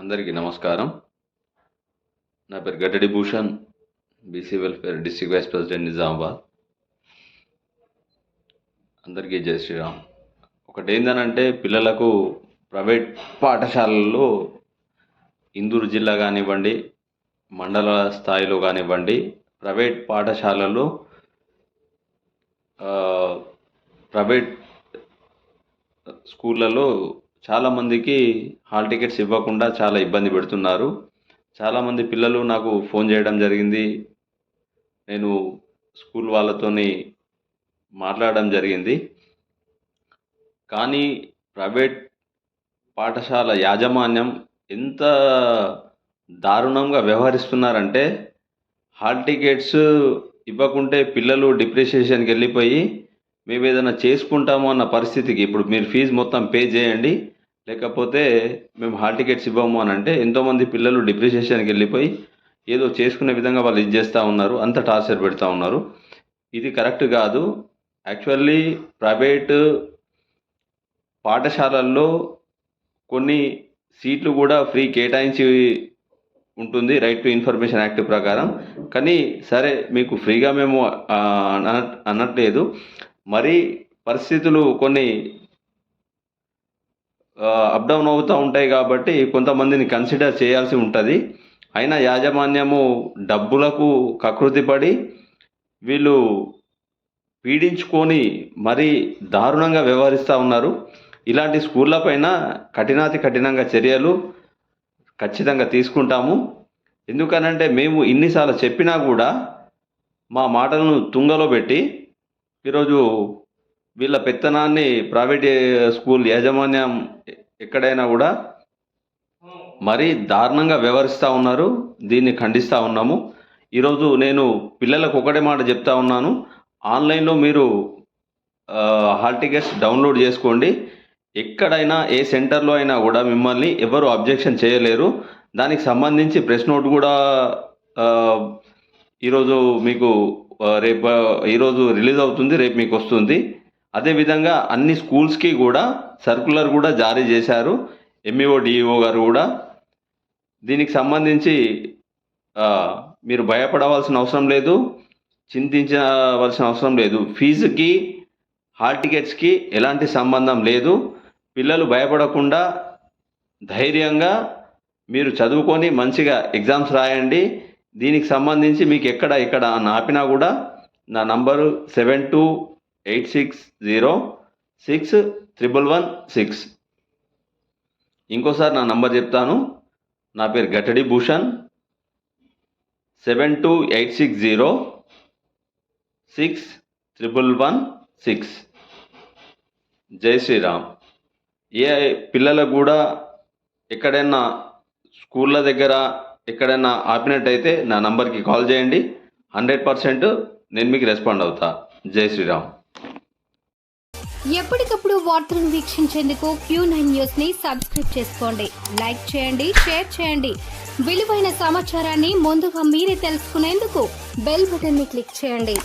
అందరికీ నమస్కారం. నా పేరు Gaddadi Bhushan, BC welfare district vice president Nizamabad. అందరికీ జై శ్రీరామ్. ఒకటి ఏంటంటే పిల్లలకు ప్రైవేట్ పాఠశాలల్లో ఇందూరు జిల్లా కానివ్వండి, మండల స్థాయిలో కానివ్వండి, ప్రైవేట్ పాఠశాలల్లో ప్రైవేట్ స్కూళ్ళలో చాలామందికి హాల్ టికెట్స్ ఇవ్వకుండా చాలా ఇబ్బంది పెడుతున్నారు. చాలామంది పిల్లలు నాకు ఫోన్ చేయడం జరిగింది. నేను స్కూల్ వాళ్ళతోని మాట్లాడడం జరిగింది. కానీ ప్రైవేట్ పాఠశాల యాజమాన్యం ఎంత దారుణంగా వ్యవహరిస్తున్నారంటే, హాల్ టికెట్స్ ఇవ్వకుంటే పిల్లలు డిప్రిషియేషన్కి వెళ్ళిపోయి మేము ఏదైనా చేసుకుంటాము అన్న పరిస్థితికి, ఇప్పుడు మీరు ఫీజు మొత్తం పే చేయండి లేకపోతే మేము హాల్ టికెట్స్ ఇవ్వము అని అంటే ఎంతోమంది పిల్లలు డిప్రిషియేషన్కి వెళ్ళిపోయి ఏదో చేసుకునే విధంగా వాళ్ళు ఇది చేస్తూ ఉన్నారు. అంత టార్చర్ పెడతా ఉన్నారు. ఇది కరెక్ట్ కాదు. యాక్చువల్లీ ప్రైవేటు పాఠశాలల్లో కొన్ని సీట్లు కూడా ఫ్రీ కేటాయించి ఉంటుంది, రైట్ టు ఇన్ఫర్మేషన్ యాక్ట్ ప్రకారం. కానీ సరే, మీకు ఫ్రీగా మేము అనట్లేదు. మరి పరిస్థితులు కొన్ని అప్ డౌన్ అవుతూ ఉంటాయి కాబట్టి కొంతమందిని కన్సిడర్ చేయాల్సి ఉంటుంది. అయినా యాజమాన్యము డబ్బులకు కకృతిపడి వీళ్ళు పీడించుకొని మరీ దారుణంగా వ్యవహరిస్తూ ఉన్నారు. ఇలాంటి స్కూళ్ళపైన కఠినాతి కఠినంగా చర్యలు ఖచ్చితంగా తీసుకుంటాము. ఎందుకనంటే మేము ఇన్నిసార్లు చెప్పినా కూడా మా మాటలను తుంగలో పెట్టి ఈరోజు వీళ్ళ పెత్తనాన్ని ప్రైవేట్ స్కూల్ యాజమాన్యం ఎక్కడైనా కూడా మరీ దారుణంగా వ్యవహరిస్తూ ఉన్నారు. దీన్ని ఖండిస్తూ ఉన్నాము. ఈరోజు నేను పిల్లలకు ఒకటే మాట చెప్తా ఉన్నాను. ఆన్లైన్లో మీరు హాల్ టికెట్స్ డౌన్లోడ్ చేసుకోండి. ఎక్కడైనా ఏ సెంటర్లో అయినా కూడా మిమ్మల్ని ఎవరు అబ్జెక్షన్ చేయలేరు. దానికి సంబంధించి ప్రెస్ నోట్ కూడా ఈరోజు మీకు ఈరోజు రిలీజ్ అవుతుంది, రేపు మీకు వస్తుంది. అదేవిధంగా అన్ని స్కూల్స్కి కూడా సర్కులర్ కూడా జారీ చేశారు ఎంఈఓ డిఈఓ గారు కూడా. దీనికి సంబంధించి మీరు భయపడవలసిన అవసరం లేదు, చింతించవలసిన అవసరం లేదు. ఫీజుకి హాల్ టికెట్స్కి ఎలాంటి సంబంధం లేదు. పిల్లలు భయపడకుండా ధైర్యంగా మీరు చదువుకొని మంచిగా ఎగ్జామ్స్ రాయండి. దీనికి సంబంధించి మీకు ఎక్కడ ఆపినా కూడా నా నంబరు 7286061116. ఇంకోసారి నా నంబర్ చెప్తాను. నా పేరు గట్టడి భూషణ్, 7286061116. జై శ్రీరామ్. ఏ పిల్లలకు కూడా ఎక్కడైనా స్కూళ్ళ దగ్గర ఎక్కడైనా ఆపినట్టయితే నా నంబర్కి కాల్ చేయండి. 100% నేను మీకు రెస్పాండ్ అవుతా. జై శ్రీరామ్. ఎప్పటికప్పుడు వార్తలను వీక్షించేందుకు Q9 న్యూస్ ని సబ్స్క్రైబ్ చేసుకోండి, లైక్ చేయండి, షేర్ చేయండి. విలువైన సమాచారాన్ని ముందుగా మీరే తెలుసుకునేందుకు బెల్ బటన్ ని క్లిక్ చేయండి.